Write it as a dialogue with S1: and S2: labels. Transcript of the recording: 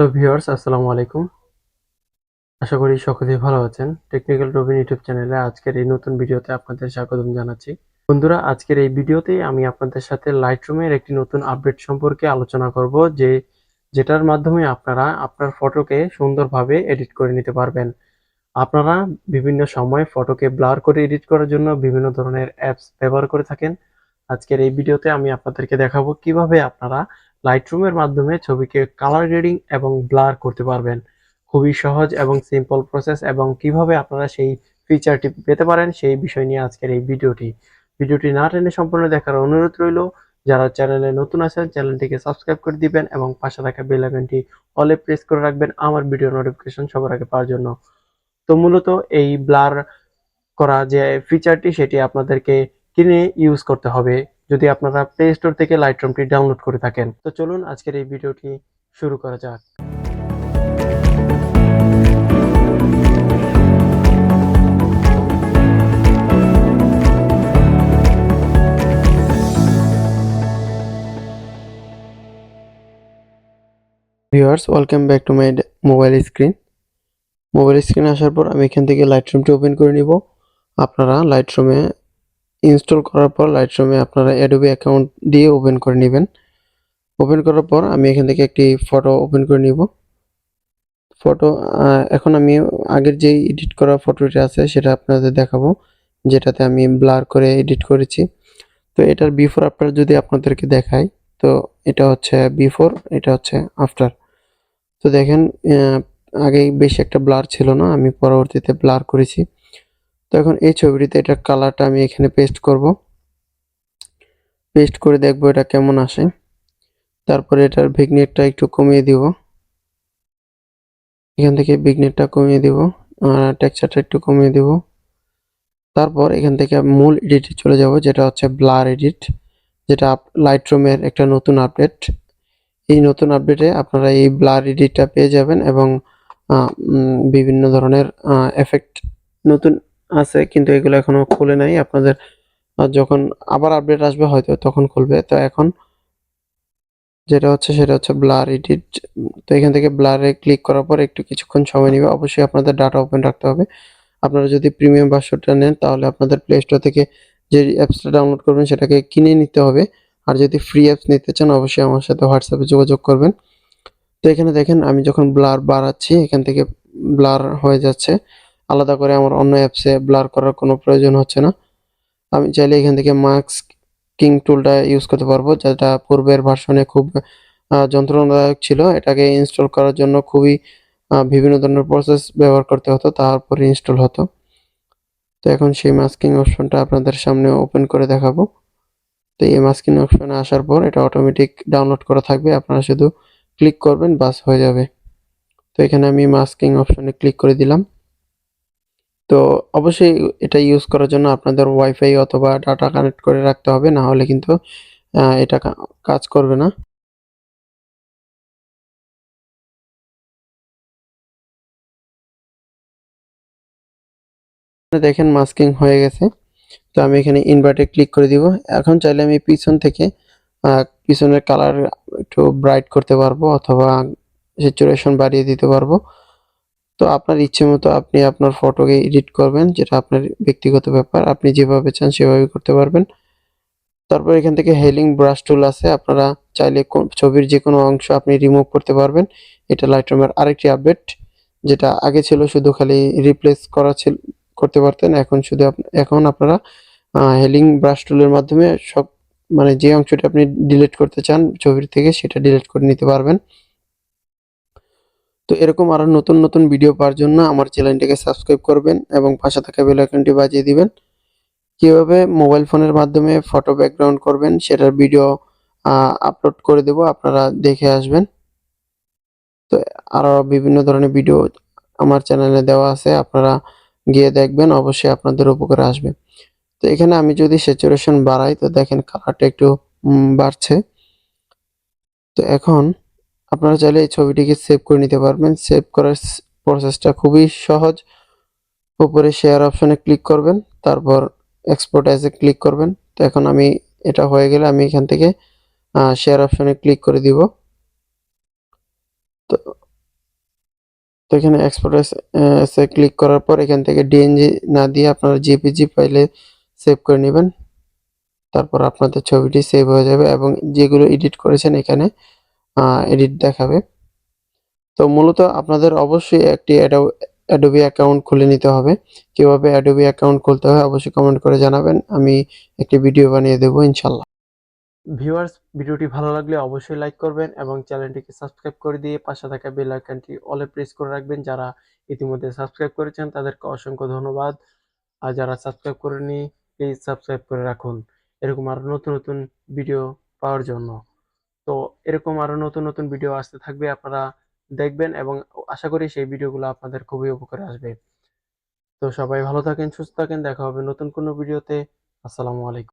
S1: Hello viewers, আসসালামু আলাইকুম। আশা করি সকলেই ভালো আছেন। টেকনিক্যাল রবিন ইউটিউব চ্যানেলে আজকের এই নতুন ভিডিওতে আপনাদের স্বাগতম জানাচ্ছি। বন্ধুরা, আজকের এই ভিডিওতে আমি আপনাদের সাথে লাইটরুমের একটি নতুন আপডেট সম্পর্কে আলোচনা করব, যেটার মাধ্যমে আপনারা আপনার ফটোকে সুন্দরভাবে এডিট করে নিতে পারবেন। আপনারা বিভিন্ন সময় ফটোকে ব্লার করে এডিট করার জন্য বিভিন্ন ধরনের অ্যাপস ব্যবহার করে থাকেন। আজকের এই ভিডিওতে আমি আপনাদেরকে দেখাবো কিভাবে আপনারা লাইটরুমের মাধ্যমে ছবিকে কালার গ্রেডিং এবং ব্লার করতে পারবেন। খুবই সহজ এবং সিম্পল প্রসেস, এবং কিভাবে আপনারা সেই ফিচারটি পেতে পারেন সেই বিষয় নিয়ে আজকের এই ভিডিওটি না টেনে সম্পূর্ণ দেখার অনুরোধ রইল। যারা চ্যানেলে নতুন আছেন চ্যানেলটিকে সাবস্ক্রাইব করে দিবেন এবং পাশে থাকা বেল আইকনটি অলে প্রেস করে রাখবেন আমার ভিডিও নোটিফিকেশন সবার আগে পাওয়ার জন্য। তো মূলত এই ব্লার করা যে ফিচারটি সেটি আপনাদেরকে কিনে ইউজ করতে হবে যদি আপনারা প্লে স্টোর থেকে লাইটরুমটি ডাউনলোড করে থাকেন। তো চলুন আজকের এই ভিডিওটি শুরু করা যাক। Viewers, welcome back to my mobile screen আসার পর আমি এখান থেকে লাইটরুমটি ওপেন করে নিব। আপনারা লাইটরুমে ইনস্টল করার পর লাইটরুমে আপনারা অ্যাডোবি অ্যাকাউন্ট দিয়ে ওপেন করে নেবেন। ওপেন করার পর আমি এখান থেকে একটি ফটো ওপেন করে নিব। ফটো এখন আমি আগের যেই এডিট করা ফটোটি আছে সেটা আপনাদের দেখাবো, যেটাতে আমি ব্লার করে এডিট করেছি। তো এটার বিফোর আফটার যদি আপনাদেরকে দেখাই, তো এটা হচ্ছে বিফোর, এটা হচ্ছে আফটার। তো দেখেন, আগে বেশি একটা ব্লার ছিল না, আমি পরবর্তীতে ব্লার করেছি। তো এখন এই ছবিটিতে এটার কালারটা আমি এখানে পেস্ট করব। পেস্ট করে দেখব এটা কেমন আসে। তারপরে এটার ভিগনেটটা একটু কমিয়ে দিব। এখান থেকে ভিগনেটটা কমিয়ে দিব, টেক্সচারটা একটু কমিয়ে দিব। তারপর এখান থেকে মূল এডিটে চলে যাব, যেটা হচ্ছে ব্লার এডিট, যেটা লাইটরুমের একটা নতুন আপডেট। এই নতুন আপডেটে আপনারা এই ব্লার এডিটটা পেয়ে যাবেন, এবং বিভিন্ন ধরনের এফেক্ট নতুন আছে, কিন্তু এগুলো এখনো খুলে নাই। আপনাদের যখন আবার আপডেট আসবে হয়তো তখন খুলবে। তো এখন যেটা হচ্ছে সেটা হচ্ছে ব্লার এডিট। তো এখান থেকে ব্লারে ক্লিক করার পর একটু কিছুক্ষণ সময় নেবে। অবশ্যই আপনাদের ডাটা ওপেন রাখতে হবে। আপনারা যদি প্রিমিয়াম ভার্সনটা নেন তাহলে আপনাদের প্লে স্টোর থেকে যে অ্যাপসটা ডাউনলোড করবেন সেটাকে কিনে নিতে হবে। আর যদি ফ্রি অ্যাপস নিতে চান অবশ্যই আমার সাথে হোয়াটসঅ্যাপে যোগাযোগ করবেন। তো এখানে দেখেন আমি যখন ব্লার বাড়াচ্ছি এখান থেকে ব্লার হয়ে যাচ্ছে। আলাদা করে আমার অন্য অ্যাপসে ব্লার করার কোনো প্রয়োজন হচ্ছে না। আমি চাইলে এখান থেকে মাস্কিং টুলটা ইউজ করতে পারবো, যেটা পূর্বের ভার্সনে খুব যন্ত্রণাদায়ক ছিল। এটাকে ইনস্টল করার জন্য খুবই বিভিন্ন ধরনের প্রসেস ব্যবহার করতে হতো, তারপরে ইনস্টল হতো। তো এখন সেই মাস্কিং অপশনটা আপনাদের সামনে ওপেন করে দেখাবো। তো এই মাস্কিং অপশনে আসার পর এটা অটোমেটিক ডাউনলোড করা থাকবে, আপনারা শুধু ক্লিক করবেন, বাস হয়ে যাবে। তো এখানে আমি মাস্কিং অপশনে ক্লিক করে দিলাম। তো অবশ্যই এটা ইউজ করার জন্য আপনাদের ওয়াইফাই অথবা ডাটা কানেক্ট করে রাখতে হবে, না হলে কিন্তু এটা কাজ করবে না। দেখেন মাস্কিং হয়ে গেছে। তো আমি এখানে ইনভার্টে ক্লিক করে দিব। এখন চাইলে আমি পিছন থেকে পিছনের কালার একটু ব্রাইট করতে পারবো অথবা স্যাচুরেশন বাড়িয়ে দিতে পারবো। তো আপনার ইচ্ছে মতো আপনি আপনার ফটোকে এডিট করবেন, যেটা আপনার ব্যক্তিগত ব্যাপার। আপনি যেভাবে চান সেভাবে করতে পারবেন। তারপর এখান থেকে হেলিং ব্রাশ টুল আছে, আপনারা চাইলে ছবির যে কোনো অংশ আপনি রিমুভ করতে পারবেন। এটা লাইটরুমের আরেকটি আপডেট, যেটা আগে ছিল শুধু খালি রিপ্লেস করতে পারতেন। এখন আপনারা হেলিং ব্রাশ টুলের মাধ্যমে সব, মানে যে অংশটা আপনি ডিলিট করতে চান ছবির থেকে সেটা ডিলিট করে নিতে পারবেন। তো এরকম আরো নতুন নতুন ভিডিও পাওয়ার জন্য আমার চ্যানেলটিকে সাবস্ক্রাইব করবেন এবং পাশে থাকা বেল আইকনটি বাজিয়ে দিবেন। কিভাবে মোবাইল ফোনের মাধ্যমে ফটো ব্যাকগ্রাউন্ড করবেন সেটার ভিডিও আপলোড করে দেব, আপনারা দেখে আসবেন। তো আরো বিভিন্ন ধরনের ভিডিও আমার চ্যানেলে দেওয়া আছে, আপনারা গিয়ে দেখবেন, অবশ্যই আপনাদের উপকারে আসবে। তো এখানে আমি যদি স্যাচুরেশন বাড়াই তো দেখেন কালারটা একটু বাড়ছে। তো এখন আপনারা চাইলে এই ছবিটিকে সেভ করে নিতে পারবেন। সেভ করার প্রসেসটা খুবই সহজ। উপরে শেয়ার অপশনে ক্লিক করবেন, তারপর এক্সপোর্ট অ্যাজ এ ক্লিক করবেন। তো এখন আমি এটা হয়ে গেলে আমি এখান থেকে শেয়ার অপশনে ক্লিক করে দিব। তো তো এখানে এক্সপোর্ট এসে ক্লিক করার পর এখান থেকে ডিএনজি না দিয়ে আপনারা জেপিজি ফাইলে সেভ করে নেবেন। তারপর আপনাদের ছবিটি সেভ হয়ে যাবে এবং যেগুলো এডিট করেছেন এখানে এডিট দেখাবে। তো মূলত আপনাদের অবশ্যই একটি অ্যাডোবি অ্যাকাউন্ট খুলে নিতে হবে। কিভাবে অ্যাডোবি অ্যাকাউন্ট খুলতে হয় অবশ্যই কমেন্ট করে জানাবেন। আমি একটি ভিডিও বানিয়ে দেবো ইনশাল্লাহ। ভিউয়ার্স, ভিডিওটি ভালো লাগলে অবশ্যই লাইক করবেন এবং চ্যানেলটিকে সাবস্ক্রাইব করে দিয়ে পাশে থাকা বেল আইকনটি অলে প্রেস করে রাখবেন। যারা ইতিমধ্যে সাবস্ক্রাইব করেছেন তাদেরকে অসংখ্য ধন্যবাদ। আর যারা সাবস্ক্রাইব করেননি প্লিজ সাবস্ক্রাইব করে রাখুন এরকম আরো নতুন নতুন ভিডিও পাওয়ার জন্য। তো এরকম আরো নতুন নতুন ভিডিও আসতে থাকবে, আপনারা দেখবেন এবং আশা করি সেই ভিডিওগুলো আপনাদের খুবই উপকারে আসবে। তো সবাই ভালো থাকেন, সুস্থ থাকেন, দেখা হবে নতুন কোনো ভিডিওতে। আসসালামু আলাইকুম।